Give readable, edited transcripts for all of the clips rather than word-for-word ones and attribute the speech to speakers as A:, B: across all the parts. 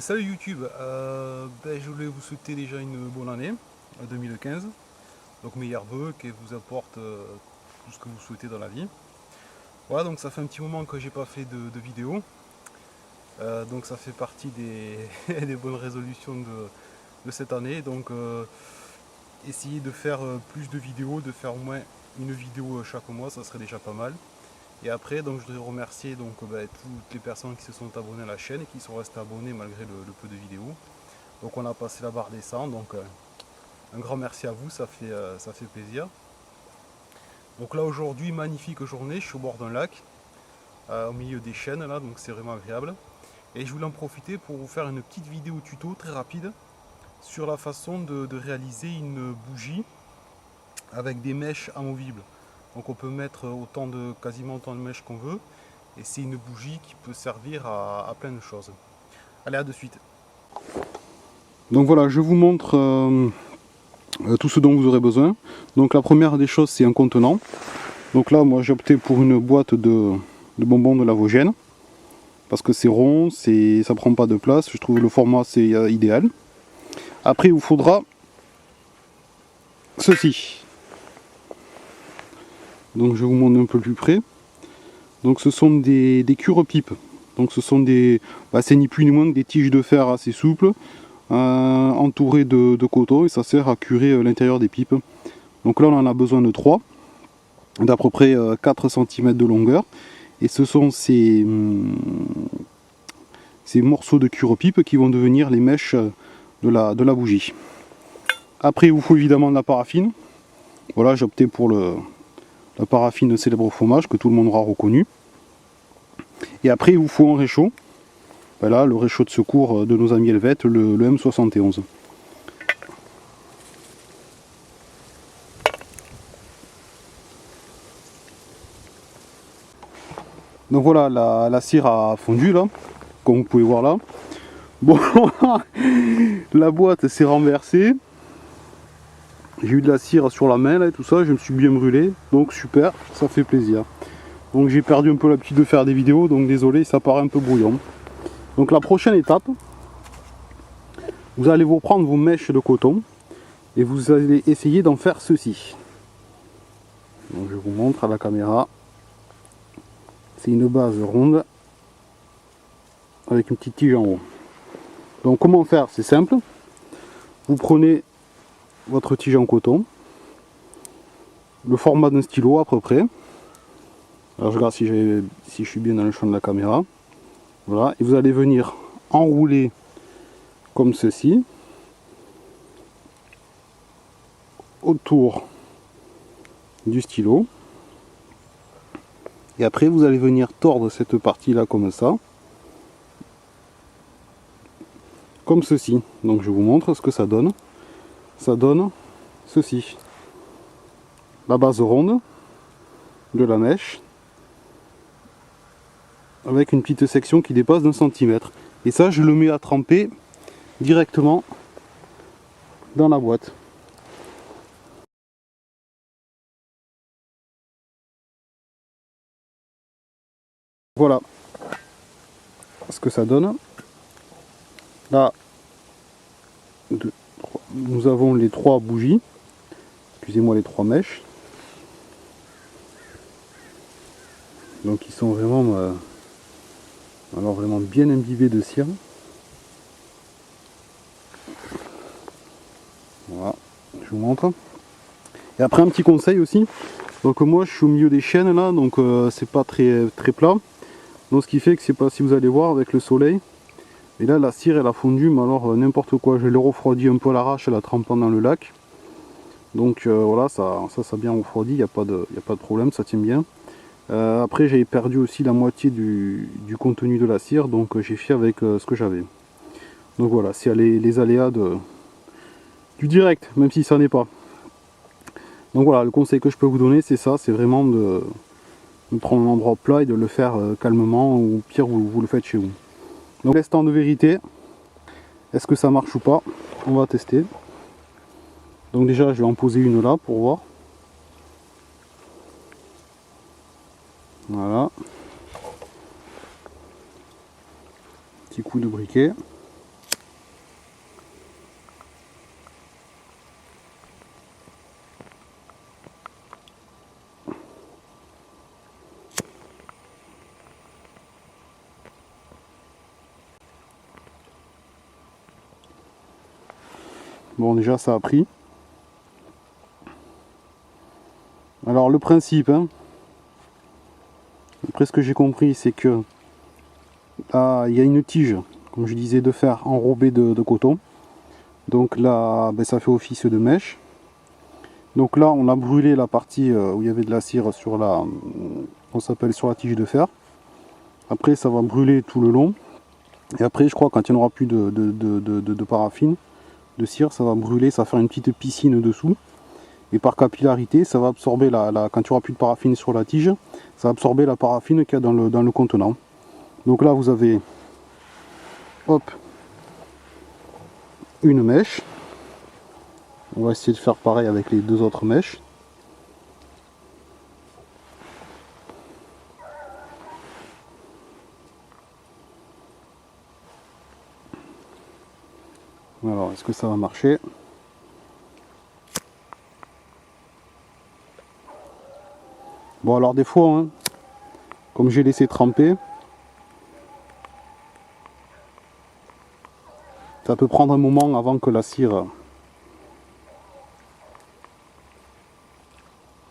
A: Salut YouTube, je voulais vous souhaiter déjà une bonne année 2015, donc meilleurs vœux, qu'elle vous apporte tout ce que vous souhaitez dans la vie. Voilà, donc ça fait un petit moment que j'ai pas fait de vidéo, donc ça fait partie des, des bonnes résolutions de cette année, donc essayer de faire plus de vidéos, de faire au moins une vidéo chaque mois, ça serait déjà pas mal. Et après, donc, je voudrais remercier toutes les personnes qui se sont abonnées à la chaîne et qui sont restées abonnées malgré le peu de vidéos. Donc on a passé la barre des 100, donc un grand merci à vous, ça fait plaisir. Donc là aujourd'hui, magnifique journée, je suis au bord d'un lac, au milieu des chênes là, donc c'est vraiment agréable. Et je voulais en profiter pour vous faire une petite vidéo tuto très rapide sur la façon de réaliser une bougie avec des mèches amovibles. Donc on peut mettre quasiment autant de mèches qu'on veut, et c'est une bougie qui peut servir à plein de choses. Allez, à de suite. Donc voilà, je vous montre tout ce dont vous aurez besoin. Donc la première des choses, c'est un contenant. Donc là, moi j'ai opté pour une boîte de bonbons de Lavogène, parce que c'est rond, ça prend pas de place, je trouve le format c'est idéal. Après il vous faudra ceci. Donc je vous montre un peu plus près. Donc ce sont des cure-pipes. Donc ce sont c'est ni plus ni moins que des tiges de fer assez souples, entourées de coton, et ça sert à curer l'intérieur des pipes. Donc là on en a besoin de 3, d'à peu près 4 cm de longueur. Et ce sont ces morceaux de cure-pipe qui vont devenir les mèches de la bougie. Après il vous faut évidemment de la paraffine. Voilà, j'ai opté pour la paraffine célèbre fromage que tout le monde aura reconnu. Et après il vous faut un réchaud. Voilà, le réchaud de secours de nos amis helvètes, le M71. Donc voilà, la cire a fondu là, comme vous pouvez voir là. Bon, la boîte s'est renversée. J'ai eu de la cire sur la main là et tout ça, je me suis bien brûlé, donc super, ça fait plaisir. Donc j'ai perdu un peu l'habitude de faire des vidéos, donc désolé, ça paraît un peu brouillon. Donc la prochaine étape, vous allez vous prendre vos mèches de coton et vous allez essayer d'en faire ceci. Donc je vous montre à la caméra. C'est une base ronde avec une petite tige en haut. Donc comment faire? C'est simple. Vous prenez votre tige en coton, le format d'un stylo à peu près. Alors je regarde si je suis bien dans le champ de la caméra. Voilà, et vous allez venir enrouler comme ceci autour du stylo. Et après vous allez venir tordre cette partie là comme ça. Comme ceci. Donc je vous montre ce que ça donne. Ça donne ceci. La base ronde de la mèche avec une petite section qui dépasse d'un centimètre. Et ça je le mets à tremper directement dans la boîte. Voilà ce que ça donne. Là, nous avons les 3 bougies, excusez-moi, les 3 mèches. Donc ils sont vraiment, vraiment bien imbibés de cire. Voilà, je vous montre. Et après un petit conseil aussi. Donc moi je suis au milieu des chênes là, donc c'est pas très plat. Donc ce qui fait que c'est pas, si vous allez voir avec le soleil, et là la cire elle a fondu, mais alors n'importe quoi. Je l'ai refroidi un peu à l'arrache, la trempant dans le lac. Donc voilà, ça a bien refroidi, il n'y a pas de problème, ça tient bien. Après j'avais perdu aussi la moitié du contenu de la cire, donc j'ai fait avec ce que j'avais. Donc voilà, c'est les aléas du direct, même si ça n'est pas. Donc voilà, le conseil que je peux vous donner c'est ça, c'est vraiment de prendre un endroit plat et de le faire calmement, ou pire vous le faites chez vous. Donc l'instant de vérité, est-ce que ça marche ou pas? On va tester. Donc déjà je vais en poser une là pour voir. Voilà. Petit coup de briquet. Bon, déjà ça a pris. Alors le principe, hein, après ce que j'ai compris, c'est que il y a une tige, comme je disais, de fer enrobée de coton. Donc là, ben, ça fait office de mèche. Donc là, on a brûlé la partie où il y avait de la cire sur la, on s'appelle sur la tige de fer. Après, ça va brûler tout le long. Et après, je crois, quand il n'y aura plus de paraffine, de cire, ça va brûler, ça va faire une petite piscine dessous. Et par capillarité, ça va absorber quand il n'y aura plus de paraffine sur la tige, ça va absorber la paraffine qu'il y a dans le contenant. Donc là, vous avez, hop, une mèche. On va essayer de faire pareil avec les deux autres mèches. Alors, est-ce que ça va marcher? Bon, alors des fois, hein, comme j'ai laissé tremper, ça peut prendre un moment avant que la cire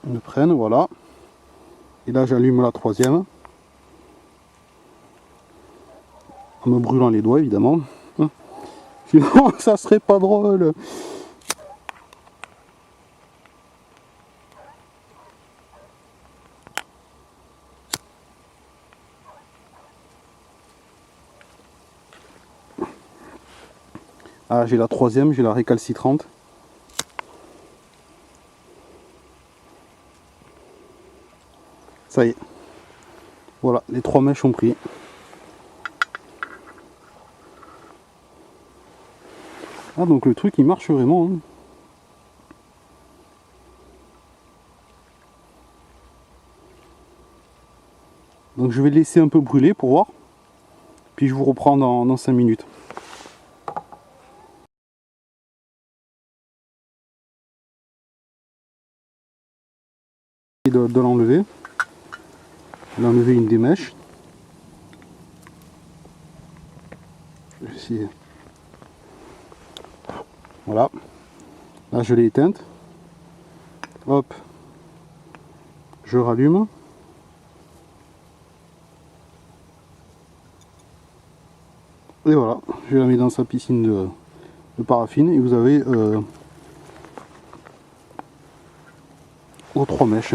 A: ne prenne, voilà. Et là, j'allume la troisième, en me brûlant les doigts, évidemment. Sinon, ça serait pas drôle. Ah, j'ai la troisième, j'ai la récalcitrante. Ça y est. Voilà, les trois mèches ont pris. Ah, donc le truc il marche vraiment. Hein. Donc je vais laisser un peu brûler pour voir. Puis je vous reprends dans 5 minutes. De l'enlever. D'enlever une des mèches. Je vais essayer. Voilà. Là je l'ai éteinte. Hop. Je rallume. Et voilà. Je la mets dans sa piscine de paraffine. Et vous avez vos trois mèches.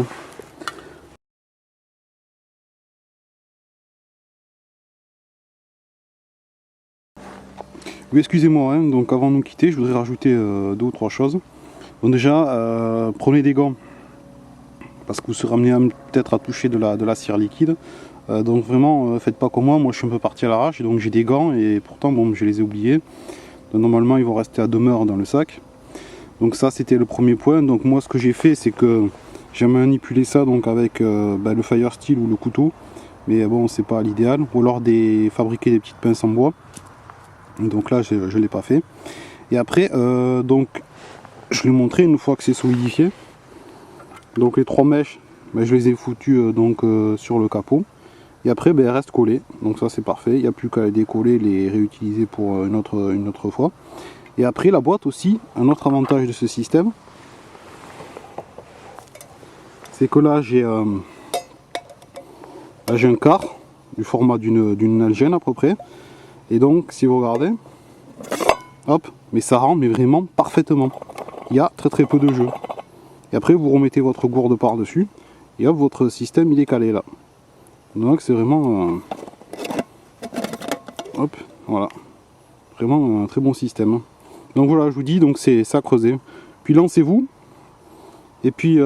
A: Oui, excusez-moi, hein, donc avant de nous quitter, je voudrais rajouter deux ou trois choses. Bon, déjà, prenez des gants, parce que vous serez amené peut-être à toucher de la cire liquide. Donc vraiment, faites pas comme moi je suis un peu parti à l'arrache, donc j'ai des gants, et pourtant, bon, je les ai oubliés. Donc, normalement, ils vont rester à demeure dans le sac. Donc ça, c'était le premier point. Donc moi, ce que j'ai fait, c'est que j'ai manipulé ça donc avec le Fire Steel ou le couteau. Mais bon, c'est pas l'idéal. Ou alors fabriquer des petites pinces en bois. Donc là je ne l'ai pas fait. Et après donc je l'ai montré une fois que c'est solidifié. Donc les trois mèches, je les ai foutues sur le capot. Et après elles restent collées. Donc ça c'est parfait. Il n'y a plus qu'à les décoller, les réutiliser pour une autre fois. Et après la boîte aussi, un autre avantage de ce système, c'est que là j'ai un quart du format d'une algène à peu près. Et donc, si vous regardez, hop, mais ça rentre mais vraiment parfaitement. Il y a très peu de jeu. Et après, vous remettez votre gourde par-dessus, et hop, votre système il est calé là. Donc c'est vraiment, hop, voilà, vraiment un très bon système. Donc voilà, je vous dis, donc c'est ça creuser. Puis lancez-vous, et puis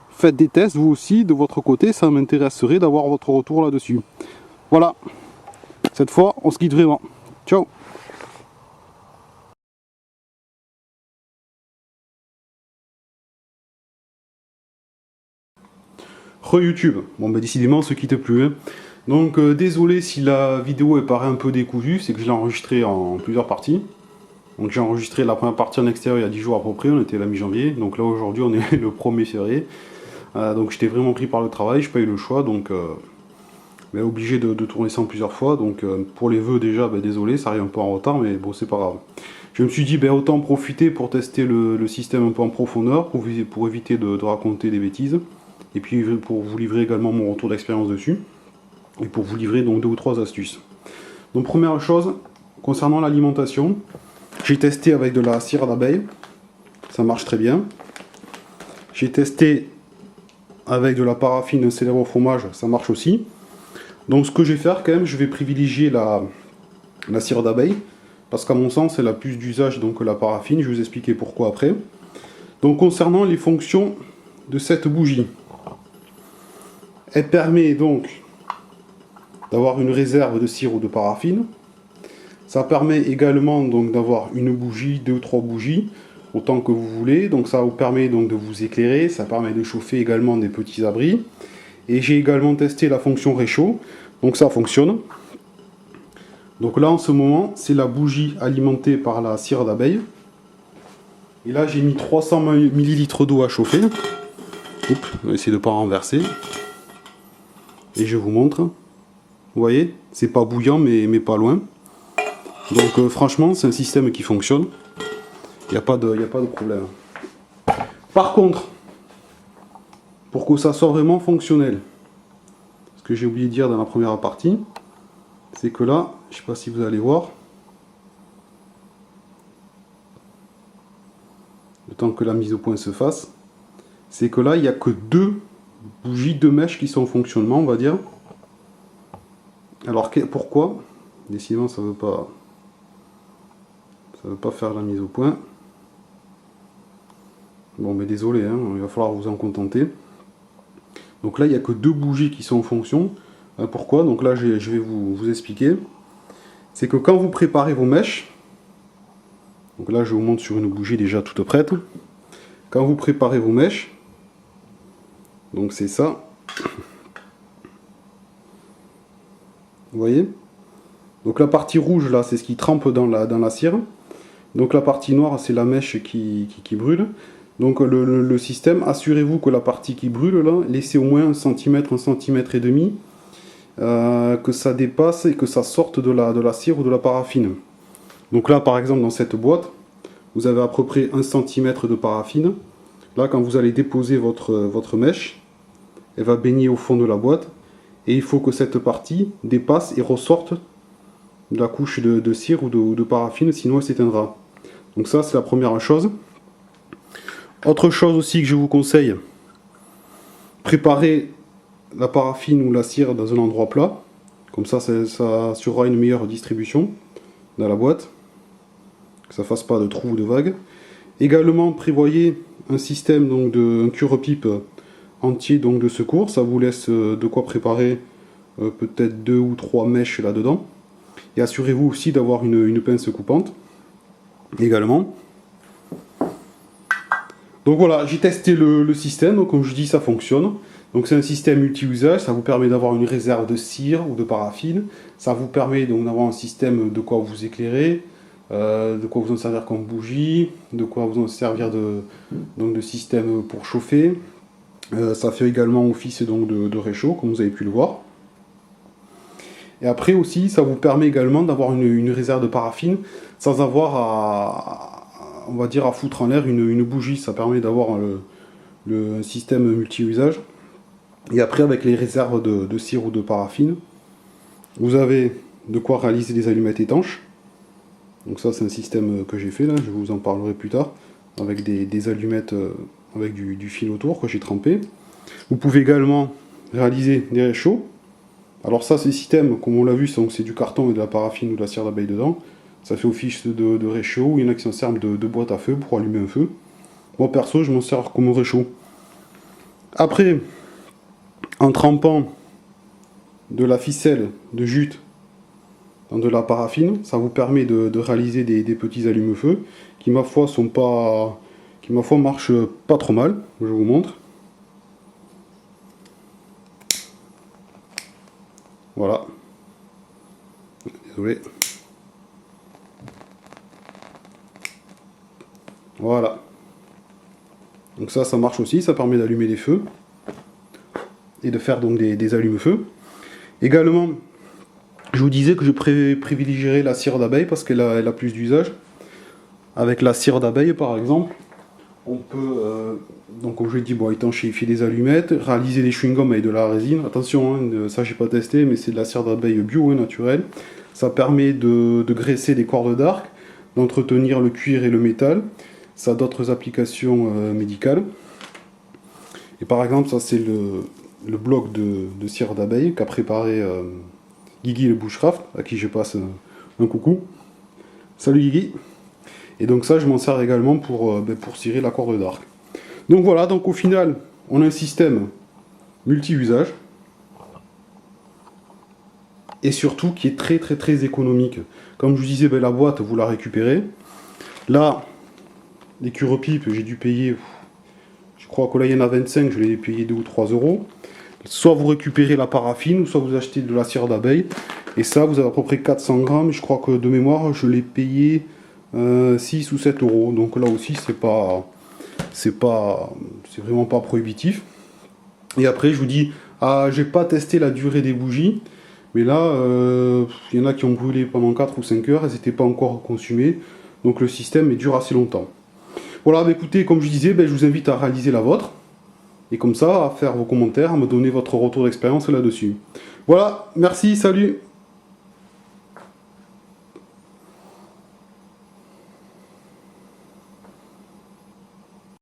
A: faites des tests vous aussi de votre côté. Ça m'intéresserait d'avoir votre retour là-dessus. Voilà. Cette fois, on se quitte vraiment. Ciao! Re-YouTube. Bon, décidément, on se quitte plus. Hein. Donc, désolé si la vidéo elle paraît un peu décousue, c'est que je l'ai enregistrée en plusieurs parties. Donc, j'ai enregistré la première partie en extérieur il y a 10 jours à peu près, on était la mi-janvier. Donc là, aujourd'hui, on est le 1er février. Donc, j'étais vraiment pris par le travail, je n'ai pas eu le choix. Donc, mais obligé de tourner ça en plusieurs fois. Donc pour les vœux déjà, désolé, ça arrive un peu en retard, mais bon, c'est pas grave. Je me suis dit, autant profiter pour tester le système un peu en profondeur, pour éviter de raconter des bêtises, et puis pour vous livrer également mon retour d'expérience dessus, et pour vous livrer donc 2 ou 3 astuces. Donc première chose, concernant l'alimentation, j'ai testé avec de la cire d'abeille, ça marche très bien. J'ai testé avec de la paraffine célèbre au fromage, ça marche aussi. Donc ce que je vais faire quand même, je vais privilégier la cire d'abeille, parce qu'à mon sens elle a plus d'usage donc que la paraffine, je vais vous expliquer pourquoi après. Donc concernant les fonctions de cette bougie, elle permet donc d'avoir une réserve de cire ou de paraffine. Ça permet également donc d'avoir une bougie, 2 ou 3 bougies, autant que vous voulez. Donc ça vous permet donc de vous éclairer, ça permet de chauffer également des petits abris. Et j'ai également testé la fonction réchaud, donc ça fonctionne. Donc là en ce moment, c'est la bougie alimentée par la cire d'abeille. Et là j'ai mis 300 ml d'eau à chauffer. Oups, on va essayer de ne pas renverser. Et je vous montre. Vous voyez, c'est pas bouillant mais pas loin. Donc franchement, c'est un système qui fonctionne. Il n'y a pas de problème. Par contre, pour que ça soit vraiment fonctionnel, ce que j'ai oublié de dire dans la première partie, c'est que là, je ne sais pas si vous allez voir, le temps que la mise au point se fasse, c'est que là, il n'y a que 2 bougies, 2 mèches qui sont en fonctionnement, on va dire. Alors pourquoi? Décidément, ça veut pas faire la mise au point. Bon, mais désolé, hein, il va falloir vous en contenter. Donc là, il n'y a que 2 bougies qui sont en fonction. Pourquoi? Donc là, je vais vous expliquer. C'est que quand vous préparez vos mèches, donc là, je vous montre sur une bougie déjà toute prête. Quand vous préparez vos mèches, donc c'est ça. Vous voyez? Donc la partie rouge, là, c'est ce qui trempe dans la cire. Donc la partie noire, c'est la mèche qui brûle. Donc le système, assurez-vous que la partie qui brûle, là, laissez au moins 1 cm, 1 cm et demi, que ça dépasse et que ça sorte de la cire ou de la paraffine. Donc là, par exemple, dans cette boîte, vous avez à peu près 1 cm de paraffine. Là, quand vous allez déposer votre mèche, elle va baigner au fond de la boîte. Et il faut que cette partie dépasse et ressorte de la couche de cire ou de paraffine, sinon elle s'éteindra. Donc ça, c'est la première chose. Autre chose aussi que je vous conseille, préparez la paraffine ou la cire dans un endroit plat. Comme ça assurera une meilleure distribution dans la boîte. Que ça ne fasse pas de trous ou de vagues. Également, prévoyez un système donc un cure-pipe entier donc de secours. Ça vous laisse de quoi préparer peut-être 2 ou 3 mèches là-dedans. Et assurez-vous aussi d'avoir une pince coupante également. Donc voilà, j'ai testé le système, donc comme je dis, ça fonctionne. Donc c'est un système multi-usage, ça vous permet d'avoir une réserve de cire ou de paraffine. Ça vous permet donc d'avoir un système de quoi vous éclairer, de quoi vous en servir comme bougie, de quoi vous en servir de système pour chauffer. Ça fait également office donc de réchaud, comme vous avez pu le voir. Et après aussi, ça vous permet également d'avoir une réserve de paraffine sans avoir on va dire, à foutre en l'air une bougie. Ça permet d'avoir le système multi-usage. Et après, avec les réserves de cire ou de paraffine, vous avez de quoi réaliser des allumettes étanches. Donc ça, c'est un système que j'ai fait, là, je vous en parlerai plus tard, avec des allumettes avec du fil autour que j'ai trempé. Vous pouvez également réaliser des réchauds. Alors ça, ces systèmes, comme on l'a vu, c'est du carton et de la paraffine ou de la cire d'abeille dedans. Ça fait office de réchaud. Il y en a qui s'en servent de boîte à feu pour allumer un feu. Moi, perso, je m'en sers comme réchaud. Après, en trempant de la ficelle de jute dans de la paraffine, ça vous permet de réaliser des petits allume-feu qui, ma foi, marchent pas trop mal. Je vous montre. Voilà. Désolé. Voilà. Donc ça marche aussi, ça permet d'allumer les feux et de faire donc des allume-feu. Également, je vous disais que je privilégierais la cire d'abeille parce qu'elle a plus d'usage. Avec la cire d'abeille par exemple, on peut, donc comme je l'ai dit, bon, étanchéifier des allumettes, réaliser des chewing-gums avec de la résine. Attention, hein, ça j'ai pas testé, mais c'est de la cire d'abeille bio et naturelle. Ça permet de graisser des cordes d'arc, d'entretenir le cuir et le métal. Ça a d'autres applications médicales. Et par exemple, ça c'est le bloc de cire d'abeille qu'a préparé Guigui le Bushcraft, à qui je passe un coucou. Salut Guigui. Et donc ça, je m'en sers également pour cirer la corde d'arc. Donc voilà, donc au final, on a un système multi-usage. Et surtout qui est très très très économique. Comme je vous disais, la boîte, vous la récupérez. Là, les cure-pipes, j'ai dû payer, je crois que là il y en a 25, je l'ai payé 2 ou 3 euros. Soit vous récupérez la paraffine, ou soit vous achetez de la cire d'abeille. Et ça, vous avez à peu près 400 grammes. Je crois que de mémoire, je l'ai payé 6 ou 7 euros. Donc là aussi, c'est vraiment pas prohibitif. Et après, je vous dis, j'ai pas testé la durée des bougies. Mais là, il y en a qui ont brûlé pendant 4 ou 5 heures. Elles n'étaient pas encore consumées. Donc le système dure assez longtemps. Voilà, écoutez, comme je disais, je vous invite à réaliser la vôtre. Et comme ça, à faire vos commentaires, à me donner votre retour d'expérience là-dessus. Voilà, merci, salut!